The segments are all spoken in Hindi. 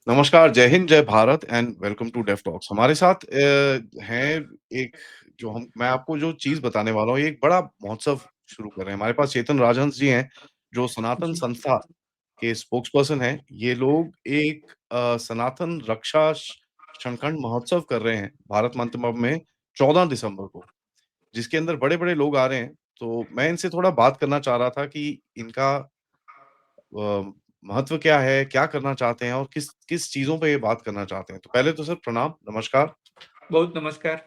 नमस्कार, जय हिंद, जय Bharat and welcome to deaf talks. हमारे साथ हैं एक जो हम मैं आपको जो चीज़ बताने वाला हूँ, ये एक बड़ा महोत्सव शुरू कर रहे हैं। हमारे पास चेतन राजहंस जी हैं, जो सनातन जी, संस्था के स्पोक्सपर्सन हैं। ये लोग एक सनातन रक्षा क्षणखंड महोत्सव कर रहे हैं, भारत मंतव में 14 दिसंबर को, जिसके अंदर बड़े-बड़े लोग आ रहे हैं। तो मैं इनसे थोड़ा बात करना चाह रहा था कि इनका महत्व क्या है? क्या करना चाहते हैं और किस किस चीज़ों पे ये बात करना चाहते हैं? तो पहले तो सर प्रणाम, नमस्कार। बहुत नमस्कार।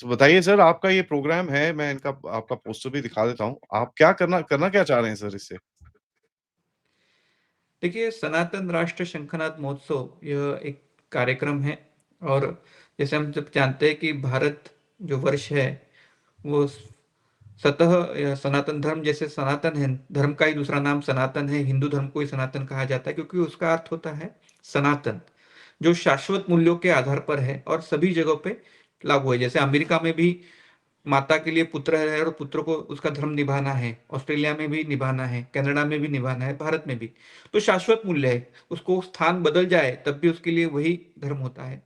बताइए सर, आपका ये प्रोग्राम है, मैं इनका आपका पोस्टर भी दिखा देता हूँ। आप क्या करना करना क्या चाह रहे हैं सर इससे? देखिए, सनातन राष्ट्र शंखनाद महोत्सव यह एक कार्यक्रम है और जैसे हम सब जानते हैं कि भारत जो वर्ष है, वो स्वतः सनातन धर्म जैसे सनातन है, धर्म का ही दूसरा नाम सनातन है, हिंदू धर्म को ही सनातन कहा जाता है क्योंकि उसका अर्थ होता है सनातन, जो शाश्वत मूल्यों के आधार पर है और सभी जगहों पे लागू है। जैसे अमेरिका में भी माता के लिए पुत्र है और पुत्र को उसका धर्म निभाना है, ऑस्ट्रेलिया में भी निभाना है, कनाडा में भी निभाना है, भारत में भी। तो शाश्वत मूल्य है, उसको स्थान बदल जाए तब भी उसके लिए वही धर्म होता है।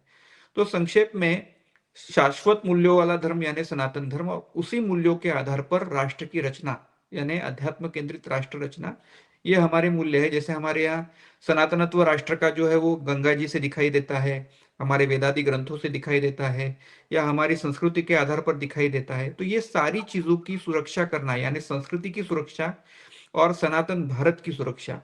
तो संक्षेप में शाश्वत मूल्यों वाला धर्म यानी सनातन धर्म और उसी मूल्यों के आधार पर राष्ट्र की रचना यानी अध्यात्म केंद्रित राष्ट्र रचना, ये हमारे मूल्य है। जैसे हमारे यहाँ सनातनत्व राष्ट्र का जो है वो गंगा जी से दिखाई देता है, हमारे वेदादि ग्रंथों से दिखाई देता है, या हमारी संस्कृति के आधार पर दिखाई देता है। तो ये सारी चीजों की सुरक्षा करना यानी संस्कृति की सुरक्षा और सनातन भारत की सुरक्षा,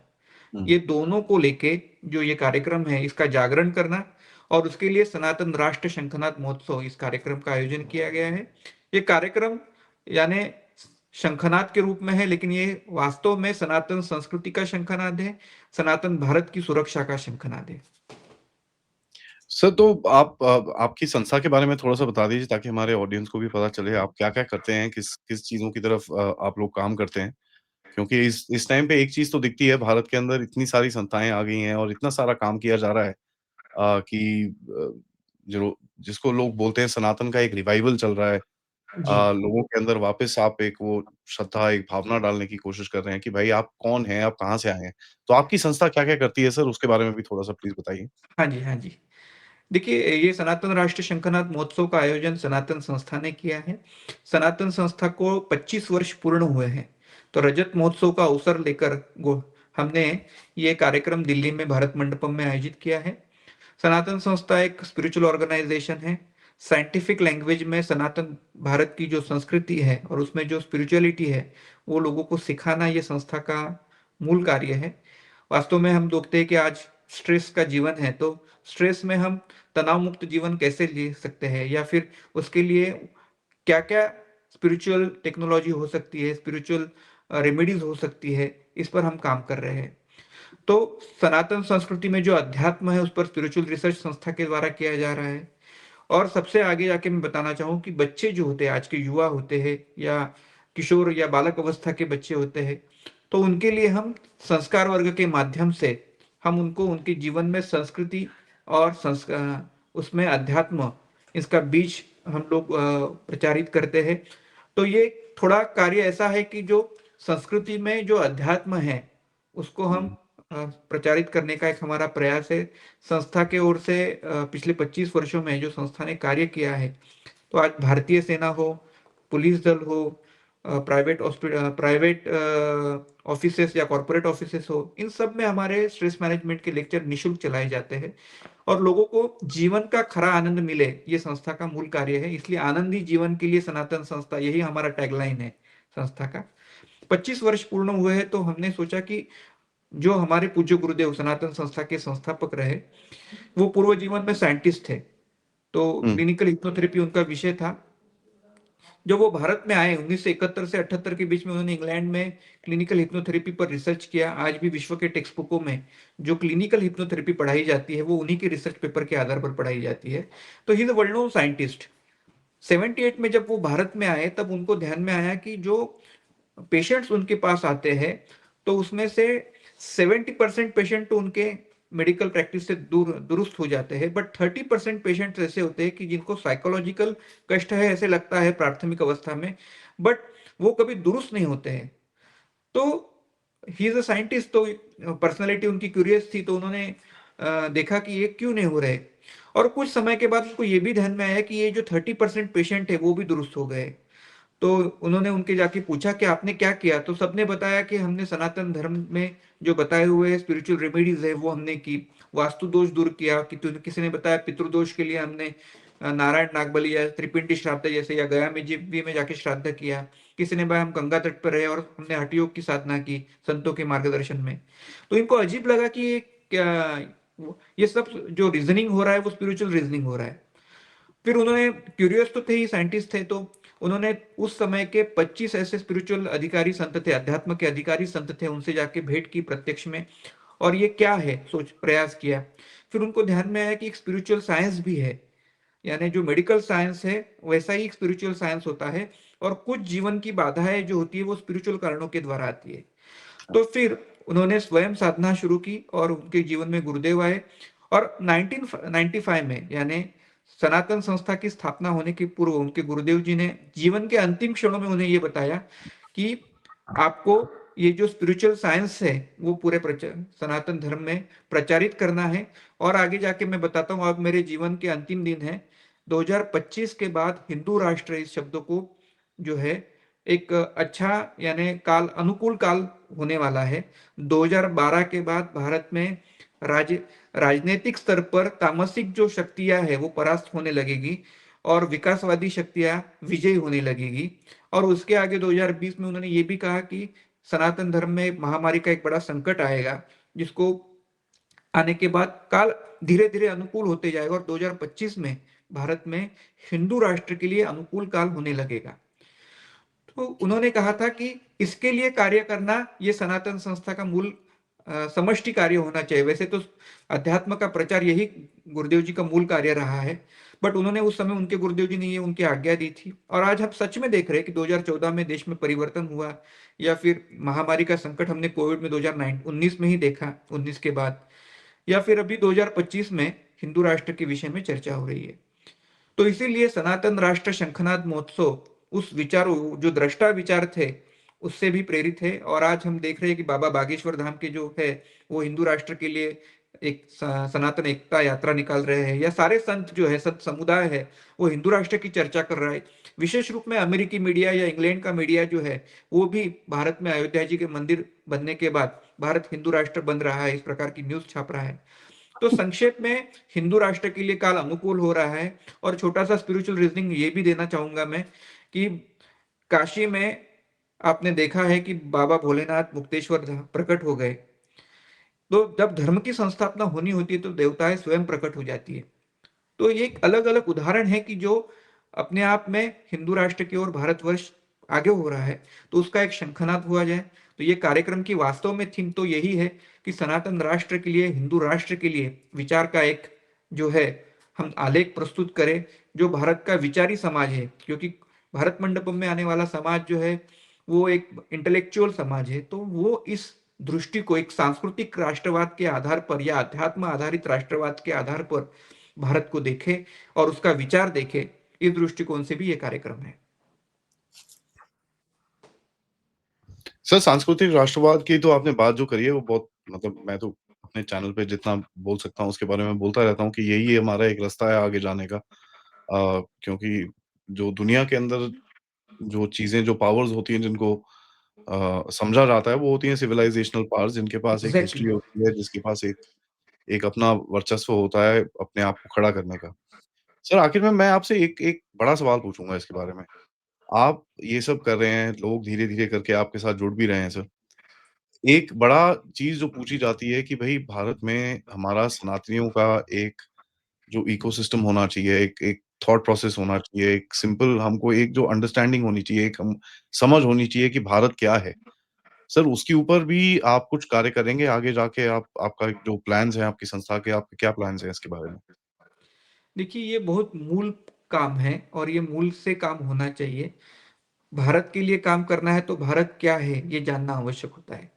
हुँ। ये दोनों को लेके जो ये कार्यक्रम है इसका जागरण करना, और उसके लिए सनातन राष्ट्र शंखनाद महोत्सव इस कार्यक्रम का आयोजन किया गया है। ये कार्यक्रम यानी शंखनाद के रूप में है, लेकिन ये वास्तव में सनातन संस्कृति का शंखनाद है, सनातन भारत की सुरक्षा का शंखनाद है। सर तो आप आपकी संस्था के बारे में थोड़ा-सा बता दीजिए ताकि हमारे ऑडियंस को भी पता चले, आप क्या-क्या करते हैं? किस किस चीज़ों की तरफ आप लोग काम करते हैं? क्योंकि इस टाइम पे एक चीज़ तो दिखती है, भारत के अंदर इतनी सारी संस्थाएँ आ गई हैं और इतना सारा काम किया जा रहा है कि जो जिसको लोग बोलते हैं सनातन का एक रिवाइवल चल रहा है। जी। लोगों के अंदर वापस आप एक वो श्रद्धा, एक भावना डालने की कोशिश कर रहे हैं कि भाई आप कौन हैं? आप कहाँ से आए हैं? तो आपकी संस्था क्या-क्या करती है सर? उसके बारे में भी थोड़ा-सा प्लीज़ बताइए। हाँ जी, हाँ जी। देखिए, ये सनातन राष्ट्र शंखनाद महोत्सव का आयोजन सनातन संस्था ने किया है। सनातन संस्था को 25 वर्ष पूर्ण हुए हैं। तो रजत महोत्सव का अवसर लेकर हमने ये कार्यक्रम दिल्ली में भारत मंडपम में आयोजित किया है। सनातन संस्था एक स्पिरिचुअल ऑर्गेनाइजेशन है। साइंटिफिक लैंग्वेज में सनातन भारत की जो संस्कृति है और उसमें जो स्पिरिचुअलिटी है, वो लोगों को सिखाना ये संस्था का मूल कार्य है। वास्तव में हम देखते हैं कि आज स्ट्रेस का जीवन है, तो स्ट्रेस में हम तनाव मुक्त जीवन कैसे जी सकते हैं, या फिर उसके लिए क्या क्या स्पिरिचुअल टेक्नोलॉजी हो सकती है, स्पिरिचुअल रेमेडीज हो सकती है, इस पर हम काम कर रहे हैं। तो सनातन संस्कृति में जो अध्यात्म है उस पर स्पिरिचुअल रिसर्च संस्था के द्वारा किया जा रहा है। और सबसे आगे जाके मैं बताना चाहूँ कि बच्चे जो होते हैं, आज के युवा होते हैं या किशोर या बालक अवस्था के बच्चे होते हैं, तो उनके लिए हम संस्कार वर्ग के माध्यम से हम उनको उनके जीवन में संस्कृति और संस्कार उसमें अध्यात्म, इसका बीज हम लोग प्रचारित करते हैं। तो ये थोड़ा कार्य ऐसा है कि जो संस्कृति में जो अध्यात्म है उसको हम हुँ। प्रचारित करने का एक हमारा प्रयास है। संस्था के ओर से पिछले 25 वर्षों में जो संस्था ने कार्य किया है, तो आज भारतीय सेना हो, पुलिस दल हो, प्राइवेट हॉस्पिटल, प्राइवेट ऑफिसेस या कॉरपोरेट ऑफिसेस हो, इन सब में हमारे स्ट्रेस मैनेजमेंट के लेक्चर निशुल्क चलाए जाते हैं और लोगों को जीवन का खरा आनंद मिले, ये संस्था का मूल कार्य है। इसलिए आनंदी जीवन के लिए सनातन संस्था, यही हमारा टैगलाइन है संस्था का। 25 वर्ष पूर्ण हुए हैं, तो हमने सोचा कि जो हमारे पूज्य गुरुदेव सनातन संस्था के संस्थापक रहे, वो पूर्व जीवन में साइंटिस्ट थे। तो हुँ। क्लिनिकल हिप्नोथेरेपी उनका विषय था। जब वो भारत में आए 1971 से 78 के बीच में, उन्होंने इंग्लैंड में क्लिनिकल हिप्नोथेरेपी पर रिसर्च किया। आज भी विश्व के टेक्स्ट बुकों में जो क्लिनिकल हिप्नोथेरेपी पढ़ाई जाती है वो उन्हीं के रिसर्च पेपर के आधार पर पढ़ाई जाती है। तो he is a world known scientist. 78 में जब वो भारत में आए तब उनको ध्यान में आया कि जो पेशेंट्स उनके पास आते हैं, तो उसमें से 70% पेशेंट तो उनके मेडिकल प्रैक्टिस से दूर दुरुस्त हो जाते हैं, बट 30% पेशेंट्स ऐसे होते हैं कि जिनको साइकोलॉजिकल कष्ट है, ऐसे लगता है प्राथमिक अवस्था में, बट वो कभी दुरुस्त नहीं होते हैं। तो ही इज अ साइंटिस्ट, तो पर्सनालिटी उनकी क्यूरियस थी, तो उन्होंने देखा कि ये क्यों नहीं हो रहे, और कुछ समय के बाद उनको ये भी ध्यान में आया कि ये जो 30% पेशेंट है वो भी दुरुस्त हो गए। तो उन्होंने उनके जाके पूछा कि आपने क्या किया, तो सबने बताया कि हमने सनातन धर्म में जो बताए हुए स्पिरिचुअल रेमेडीज है वो हमने की, वास्तु दोष दूर किया, कि किसी ने बताया पितृदोष के लिए हमने नारायण नागबलि या त्रिपिंडी श्राद्ध जैसे, या गया में जीव में जाके श्राद्ध किया, किसी ने बताया हम गंगा तट पर रहे और हमने हठ योग की साधना की संतों के मार्गदर्शन में। तो इनको अजीब लगा कि ये क्या, ये सब जो रीजनिंग हो रहा है वो स्पिरिचुअल रीजनिंग हो रहा है। फिर उन्होंने, क्यूरियस तो थे ही, साइंटिस्ट थे, तो उन्होंने उस समय के 25 ऐसे स्पिरिचुअल अधिकारी संत थे, अध्यात्म के अधिकारी संत थे, उनसे जाके भेंट की प्रत्यक्ष में, और ये क्या है सोच प्रयास किया। फिर उनको ध्यान में आया कि एक स्पिरिचुअल साइंस भी है, यानी जो मेडिकल साइंस है वैसा ही स्पिरिचुअल साइंस होता है, और कुछ जीवन की बाधाएं जो होती है वो स्पिरिचुअल कारणों के द्वारा आती है। तो फिर उन्होंने स्वयं साधना शुरू की और उनके जीवन में गुरुदेव आए, और 1995 में, यानी सनातन संस्था की स्थापना होने के पूर्व, उनके गुरुदेव जी ने जीवन के अंतिम क्षणों में उन्हें ये बताया कि आपको ये जो स्पिरिचुअल साइंस है वो पूरे सनातन धर्म में प्रचारित करना है। और आगे जाके मैं बताता हूँ, अब मेरे जीवन के अंतिम दिन है, 2025 के बाद हिंदू राष्ट्र इस शब्द को जो है एक अच्छा, यानी काल, अनुकूल काल होने वाला है। 2012 के बाद भारत में राजनीतिक स्तर पर तामसिक जो शक्तियां है वो परास्त होने लगेगी, और विकासवादी शक्तियां विजयी होने लगेगी। और उसके आगे 2020 में उन्होंने ये भी कहा कि सनातन धर्म में महामारी का एक बड़ा संकट आएगा, जिसको आने के बाद काल धीरे धीरे अनुकूल होते जाएगा, और 2025 में भारत में हिंदू राष्ट्र के लिए अनुकूल काल होने लगेगा। तो उन्होंने कहा था कि इसके लिए कार्य करना ये सनातन संस्था का मूल समष्टि कार्य होना चाहिए। वैसे तो अध्यात्म का प्रचार यही गुरुदेव जी का मूल कार्य रहा है, बट उन्होंने उस समय, उनके गुरुदेव जी ने ये उनकी आज्ञा दी थी, और आज हम सच में देख रहे हैं कि 2014 में देश में परिवर्तन हुआ, या फिर महामारी का संकट हमने कोविड में 2019 में ही देखा, 19 के बाद, या फिर अभी 2025 में हिंदू राष्ट्र के विषय में चर्चा हो रही है। तो इसीलिए सनातन राष्ट्र शंखनाद महोत्सव उस विचारों, जो दृष्टा विचार थे, उससे भी प्रेरित है। और आज हम देख रहे हैं कि बाबा बागेश्वर धाम के जो है वो हिंदू राष्ट्र के लिए एक सनातन एकता यात्रा निकाल रहे हैं, या सारे संत जो है, संत समुदाय है, वो हिंदू राष्ट्र की चर्चा कर रहा है। विशेष रूप में अमेरिकी मीडिया या इंग्लैंड का मीडिया जो है वो भी भारत में अयोध्या जी के मंदिर बनने के बाद भारत हिंदू राष्ट्र बन रहा है, इस प्रकार की न्यूज छाप रहा है। तो संक्षेप में, हिंदू राष्ट्र के लिए काल अनुकूल हो रहा है। और छोटा सा स्पिरिचुअल रीजनिंग ये भी देना चाहूंगा मैं, कि काशी में आपने देखा है कि बाबा भोलेनाथ मुक्तेश्वर प्रकट हो गए। तो जब धर्म की संस्थापना होनी होती है तो देवताएं स्वयं प्रकट हो जाती है। तो ये एक अलग अलग उदाहरण है कि जो अपने आप में हिंदू राष्ट्र की ओर भारतवर्ष आगे हो रहा है, तो उसका एक शंखनाद हुआ जाए। तो ये कार्यक्रम की वास्तव में थीम तो यही है कि सनातन राष्ट्र के लिए, हिंदू राष्ट्र के लिए विचार का एक जो है हम आलेख प्रस्तुत करें, जो भारत का विचारी समाज है। क्योंकि भारत मंडपम में आने वाला समाज जो है वो एक इंटेलेक्चुअल समाज है, तो वो इस दृष्टि को एक सांस्कृतिक राष्ट्रवाद के आधार पर या अध्यात्म आधारित राष्ट्रवाद के आधार पर भारत को देखे और उसका विचार देखे, इस दृष्टिकोण से भी ये कार्यक्रम है। सर, सांस्कृतिक राष्ट्रवाद की तो आपने बात जो करी है वो बहुत, मतलब मैं तो अपने चैनल पे जितना बोल सकता हूँ उसके बारे में बोलता रहता हूँ कि यही हमारा एक रास्ता है आगे जाने का। क्योंकि जो दुनिया के अंदर जो चीज़ें, जो पावर्स होती हैं जिनको समझा जाता है, वो होती हैं सिविलाइजेशनल पावर्स, जिनके पास एक एग्जैक्टली हिस्ट्री होती है, जिसके पास एक एक अपना वर्चस्व होता है अपने आप को खड़ा करने का। सर, आखिर में मैं आपसे एक एक बड़ा सवाल पूछूँगा इसके बारे में। आप ये सब कर रहे हैं, लोग धीरे-धीरे करके आपके साथ जुड़ भी रहे हैं सर। एक बड़ा चीज़ जो पूछी जाती है कि भई भारत में हमारा सनातनियों का एक जो इकोसिस्टम होना चाहिए, एक एक थॉट प्रोसेस होना चाहिए, एक सिंपल हमको एक जो अंडरस्टैंडिंग होनी चाहिए, एक हम समझ होनी चाहिए कि भारत क्या है? सर, उसके ऊपर भी आप कुछ कार्य करेंगे आगे जाके? आप आपका जो प्लान्स हैं आपकी संस्था के, आपके क्या प्लान्स हैं इसके बारे में? देखिए, ये बहुत मूल काम है और ये मूल से काम होना चाहिए। भारत के लिए काम करना है तो भारत क्या है ये जानना आवश्यक होता है।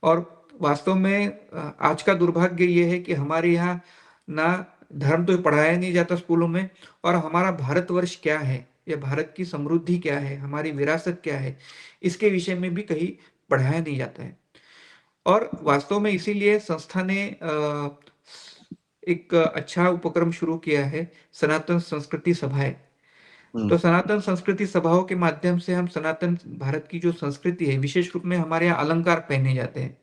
और वास्तव में आज का दुर्भाग्य ये है कि हमारे यहाँ ना धर्म तो पढ़ाया नहीं जाता स्कूलों में, और हमारा भारतवर्ष क्या है, या भारत की समृद्धि क्या है, हमारी विरासत क्या है, इसके विषय में भी कहीं पढ़ाया नहीं जाता है। और वास्तव में इसीलिए संस्था ने एक अच्छा उपक्रम शुरू किया है, सनातन संस्कृति सभाएँ। हुँ, तो सनातन संस्कृति सभाओं के माध्यम से हम सनातन भारत की जो संस्कृति है, विशेष रूप में हमारे यहाँ अलंकार पहने जाते हैं।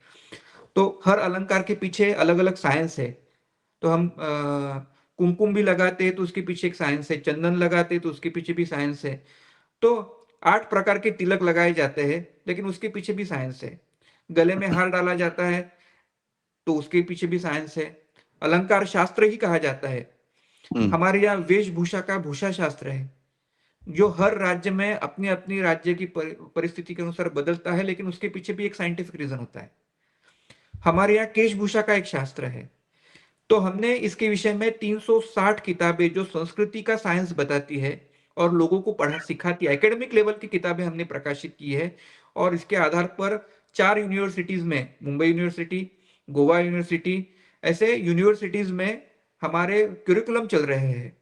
तो हर अलंकार के पीछे अलग-अलग साइंस है। तो हम कुमकुम भी लगाते हैं तो उसके पीछे एक साइंस है, चंदन लगाते हैं तो उसके पीछे भी साइंस है। तो 8 प्रकार के तिलक लगाए जाते हैं, लेकिन उसके पीछे भी साइंस है। गले में हार डाला जाता है, तो उसके पीछे भी साइंस है। अलंकार शास्त्र ही कहा जाता है। हुँ, हमारे यहाँ वेशभूषा का भूषा शास्त्र है, जो हर राज्य में अपनी-अपनी राज्य की परिस्थिति के अनुसार बदलता है, लेकिन उसके पीछे भी एक साइंटिफिक रीज़न होता है। हमारे यहाँ केशभूषा का एक शास्त्र है। तो हमने इसके विषय में 360 किताबें जो संस्कृति का साइंस बताती है और लोगों को पढ़ा सिखाती है, एकेडमिक लेवल की किताबें हमने प्रकाशित की है और इसके आधार पर 4 यूनिवर्सिटीज में, मुंबई यूनिवर्सिटी, गोवा यूनिवर्सिटी, ऐसे यूनिवर्सिटीज में हमारे करिकुलम चल रहे हैं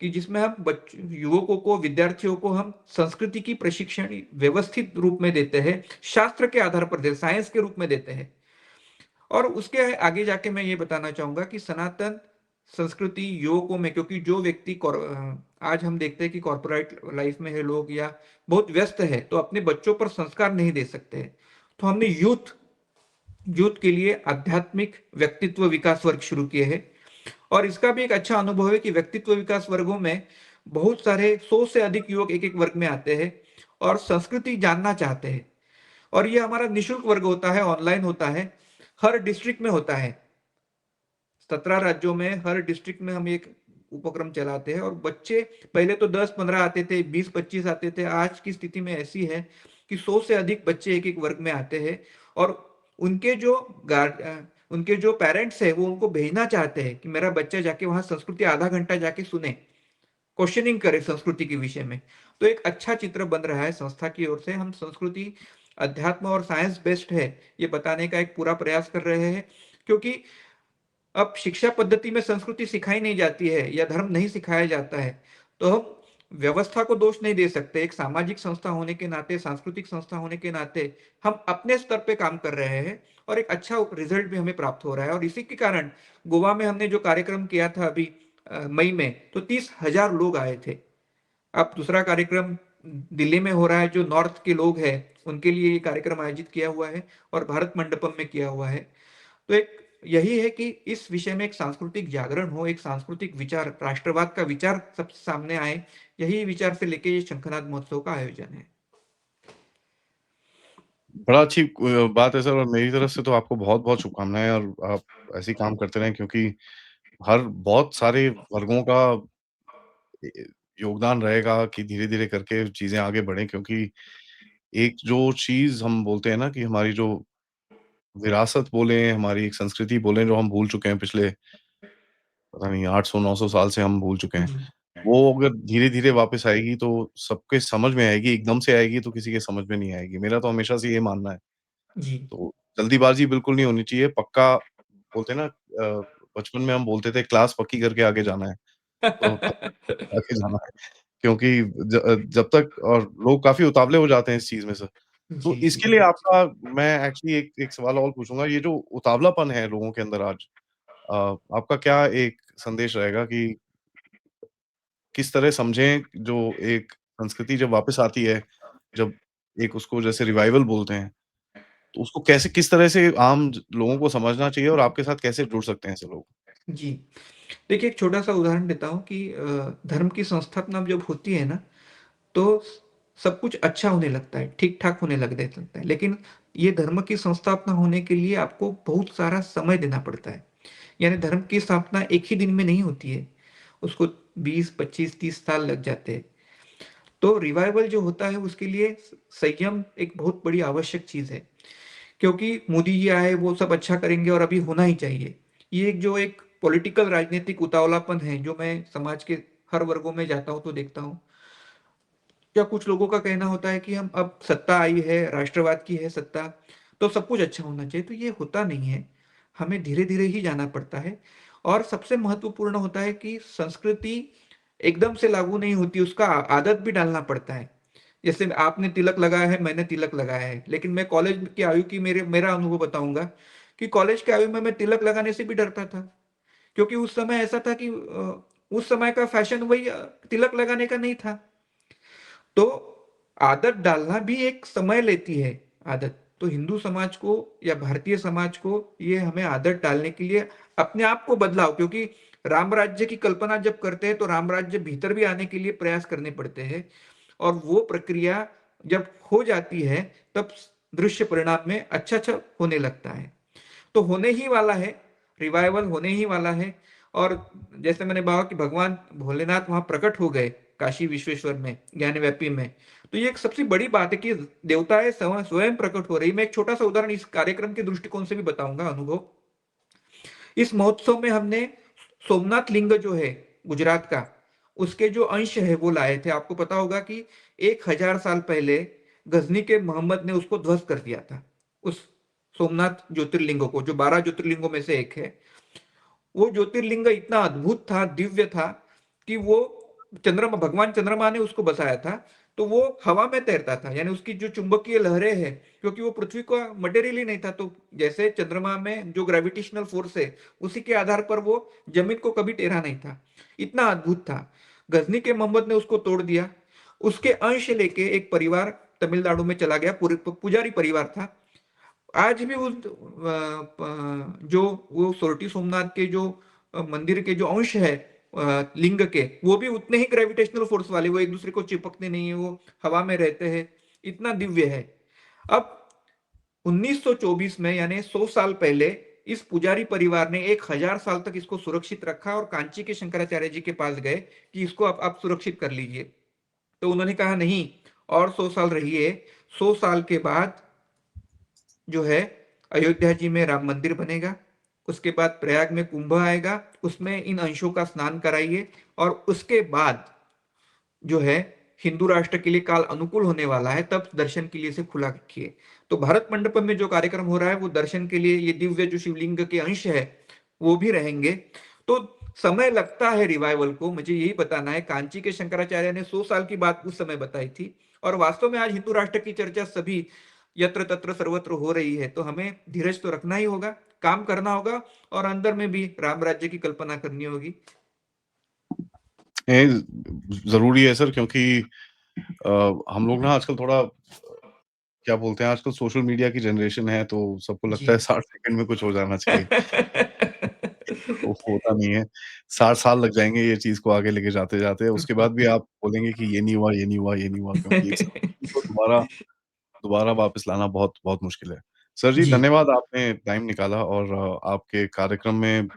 कि जिसमें हम युवकों को, विद्यार्थियों को हम संस्कृति की प्रशिक्षण व्यवस्थित रूप में देते हैं, शास्त्र के आधार पर देते, साइंस के रूप में देते हैं। और उसके आगे जाके मैं ये बताना चाहूंगा कि सनातन संस्कृति युवकों में, क्योंकि जो व्यक्ति आज हम देखते हैं कि कॉर्पोरेट लाइफ में है लोग या बहुत व्यस्त है, तो अपने बच्चों पर संस्कार नहीं दे सकते हैं। तो हमने यूथ यूथ के लिए आध्यात्मिक व्यक्तित्व विकास वर्ग शुरू किए हैं और इसका भी एक अच्छा अनुभव है कि व्यक्तित्व विकास वर्गों में बहुत सारे 100 से अधिक युवक एक एक वर्ग में आते हैं और संस्कृति जानना चाहते हैं। और ये हमारा निशुल्क वर्ग होता है, ऑनलाइन होता है, हर डिस्ट्रिक्ट में होता है। 17 राज्यों में हर डिस्ट्रिक्ट में हम एक उपक्रम चलाते हैं और बच्चे पहले तो 10-15 आते थे, 20-25 आते थे। आज की स्थिति में ऐसी है कि 100 से अधिक बच्चे एक एक वर्ग में आते हैं और उनके जो उनके जो पेरेंट्स है वो उनको भेजना चाहते हैं कि मेरा बच्चा जाके वहां संस्कृति आधा घंटा जाके सुने, क्वेश्चनिंग करे संस्कृति के विषय में। तो एक अच्छा चित्र बन रहा है संस्था की ओर से। हम संस्कृति अध्यात्म और साइंस बेस्ड है ये बताने का एक पूरा प्रयास कर रहे हैं, क्योंकि अब शिक्षा पद्धति में संस्कृति सिखाई नहीं जाती है या धर्म नहीं सिखाया जाता है, तो हम व्यवस्था को दोष नहीं दे सकते। एक सामाजिक संस्था होने के नाते, सांस्कृतिक संस्था होने के नाते हम अपने स्तर पे काम कर रहे हैं और एक अच्छा रिजल्ट भी हमें प्राप्त हो रहा है। और इसी के कारण गोवा में हमने जो कार्यक्रम किया था अभी मई में, तो 30,000 लोग आए थे। अब दूसरा कार्यक्रम दिल्ली में हो रहा है, जो नॉर्थ के लोग हैं उनके लिए ये कार्यक्रम आयोजित किया हुआ है और भारत मंडपम में किया हुआ है। तो एक यही है कि इस विषय में एक सांस्कृतिक जागरण हो, एक सांस्कृतिक विचार, राष्ट्रवाद का विचार सबसे सामने आए, यही विचार से लेके ये शंखनाद महोत्सव का आयोजन है। बड़ा अच्छी बात है सर और मेरी तरफ से तो आपको बहुत-बहुत शुभकामनाएँ और आप ऐसे ही काम करते रहें क्योंकि हर बहुत सारे वर्गों का ए योगदान रहेगा कि धीरे-धीरे करके चीज़ें आगे बढ़ें क्योंकि एक जो चीज़ हम बोलते हैं ना कि हमारी जो विरासत बोलें, हमारी एक संस्कृति बोलें जो हम भूल चुके हैं पिछले पता नहीं 800-900 साल से हम भूल चुके हैं। हम्म, वो अगर धीरे-धीरे वापस आएगी तो सबके समझ में आएगी, एकदम से आएगी तो किसी के समझ में नहीं आएगी। मेरा तो हमेशा से ये मानना है। जी। तो जल्दीबाज़ी बिल्कुल नहीं होनी चाहिए, पक्का बोलते हैं ना बचपन में हम बोलते थे क्लास पक्की करके आगे जाना है, तो आगे जाना है क्योंकि जब तक और लोग काफ़ी उतावले हो जाते हैं इस चीज़ में से। तो जी, जी। इसके लिए आपका मैं एक्चुअली एक एक सवाल और पूछूँगा, ये जो उतावलापन है लोगों के अंदर आज अ, आपका क्या एक संदेश रहेगा कि किस तरह समझें जो एक संस्कृति जब वापस आती है, जब एक उसको जैसे रिवाइवल बोलते हैं, तो उसको कैसे किस तरह से आम लोगों को समझना चाहिए और आपके साथ कैसे जुड़ सकते हैं ऐसे लोग? जी, देखिए एक छोटा सा उदाहरण देता हूँ कि धर्म की संस्थापना जब होती है ना, तो सब कुछ अच्छा होने लगता है, ठीक ठाक होने लग देता है, लेकिन ये धर्म की संस्थापना होने के लिए आपको बहुत सारा समय देना पड़ता है। यानी धर्म की स्थापना एक ही दिन में नहीं होती है, उसको 20, 25, 30 साल लग जाते हैं। तो रिवाइवल जो होता है उसके लिए संयम एक बहुत बड़ी आवश्यक चीज है, क्योंकि मोदी जी आए वो सब अच्छा करेंगे और अभी होना ही चाहिए। ये एक जो एक पॉलिटिकल राजनीतिक उतावलापन है जो मैं समाज के हर वर्गों में जाता हूँ तो देखता हूँ। या कुछ लोगों का कहना होता है कि हम अब सत्ता आई है, राष्ट्रवाद की है सत्ता, तो सब कुछ अच्छा होना चाहिए। तो ये होता नहीं है, हमें धीरे धीरे ही जाना पड़ता है। और सबसे महत्वपूर्ण होता है कि संस्कृति एकदम से लागू नहीं होती, उसका आदत भी डालना पड़ता है। जैसे आपने तिलक लगाया है, मैंने तिलक लगाया है, लेकिन मैं कॉलेज की आयु की मेरा अनुभव बताऊंगा कि कॉलेज की आयु में मैं तिलक लगाने से भी डरता था, क्योंकि उस समय ऐसा था कि उस समय का फैशन वही तिलक लगाने का नहीं था। तो आदत डालना भी एक समय लेती है। आदत तो हिंदू समाज को या भारतीय समाज को ये हमें आदत डालने के लिए अपने आप को बदलाव, क्योंकि राम राज्य की कल्पना जब करते हैं तो राम राज्य भीतर भी आने के लिए प्रयास करने पड़ते हैं, और वो प्रक्रिया जब हो जाती है तब दृश्य परिणाम में अच्छा अच्छा होने लगता है। तो होने ही वाला है, रिवाइवल होने ही वाला है। और जैसे मैंने कहा कि भगवान भोलेनाथ वहां प्रकट हो गए काशी विश्वेश्वर में, ज्ञानव्यापी में, तो ये एक सबसे बड़ी बात है कि देवताएं स्वयं प्रकट हो रही। मैं एक छोटा सा उदाहरण इस कार्यक्रम के दृष्टिकोण से भी बताऊंगा अनुभव। इस महोत्सव में हमने सोमनाथ लिंग जो है गुजरात का, उसके जो अंश है वो लाए थे। आपको पता होगा कि 1000 साल पहले गजनी के मोहम्मद ने उसको ध्वस्त कर दिया था, उस सोमनाथ ज्योतिर्लिंग को, जो 12 ज्योतिर्लिंगों में से एक है। वो ज्योतिर्लिंग इतना अद्भुत था, दिव्य था कि वो चंद्रमा, भगवान चंद्रमा ने उसको बसाया था, तो वो हवा में तैरता था, यानी उसकी जो चुंबकीय लहरें हैं, क्योंकि वो पृथ्वी का मटेरियल ही नहीं था, तो जैसे चंद्रमा में जो ग्रेविटेशनल फोर्स है उसी के आधार पर वो जमीन को कभी टेढ़ा नहीं था। इतना अद्भुत था। गजनी के मोहम्मद ने उसको तोड़ दिया। उसके अंश लेके एक परिवार तमिलनाडु में चला गया, पुजारी परिवार था। आज भी उस जो वो सोरठी सोमनाथ के जो मंदिर के जो अंश है लिंग के, वो भी उतने ही ग्रेविटेशनल फोर्स वाले, वो एक दूसरे को चिपकते नहीं है, वो हवा में रहते हैं। इतना दिव्य है। अब 1924 में, यानी 100 साल पहले, इस पुजारी परिवार ने 1000 साल तक इसको सुरक्षित रखा और कांची के शंकराचार्य जी के पास गए कि इसको आप सुरक्षित कर लीजिए। तो उन्होंने कहा नहीं, और 100 साल रहिए। 100 साल के बाद जो है अयोध्या जी में राम मंदिर बनेगा, उसके बाद प्रयाग में कुंभ आएगा, उसमें इन अंशों का स्नान कराइए, और उसके बाद जो है हिंदू राष्ट्र के लिए काल अनुकूल होने वाला है, तब दर्शन के लिए इसे खुला रखिए। तो भारत मंडपम में जो कार्यक्रम हो रहा है वो दर्शन के लिए, ये दिव्य जो शिवलिंग के अंश है वो भी रहेंगे। तो समय लगता है रिवाइवल को, मुझे यही बताना है। कांची के शंकराचार्य ने 100 साल की बात उस समय बताई थी, और वास्तव में आज हिंदू राष्ट्र की चर्चा सभी यत्र तत्र सर्वत्र हो रही है। तो हमें धीरज तो रखना ही होगा, काम करना होगा, और अंदर में भी राम राज्य की कल्पना करनी होगी। ये ज़रूरी है सर, क्योंकि हम लोग ना आजकल थोड़ा क्या बोलते हैं, आजकल सोशल मीडिया की जनरेशन है, तो सबको जी। लगता है 60 सेकंड में कुछ हो जाना चाहिए। वो होता नहीं है। 60 साल लग जाएँगे ये चीज़ को आगे लेके जाते-जाते, उसके बाद भी आप बोलेंगे कि ये नहीं हुआ, ये नहीं हुआ, ये नहीं हुआ, क्योंकि एक संस्कृति को दोबारा दोबारा वापस लाना बहुत बहुत मुश्किल है। सर जी, जी। धन्यवाद, आपने टाइम निकाला, और आपके कार्यक्रम में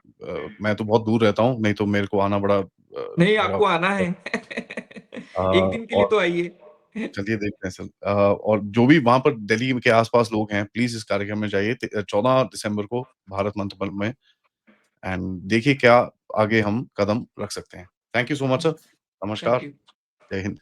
मैं तो बहुत दूर रहता हूँ, नहीं तो मेरे को आना बड़ा नहीं, मेरा आपको आना है। एक दिन के लिए और तो आइए। चलिए देखते हैं सर, और जो भी वहाँ पर दिल्ली के आस-पास लोग हैं, प्लीज़ इस कार्यक्रम में जाइए 14 दिसंबर को भारत मंडपम में, एंड देखिए क्या आगे हम कदम रख सकते हैं। Thank you so much sir. Thank नमस्कार। यू। जय हिंद।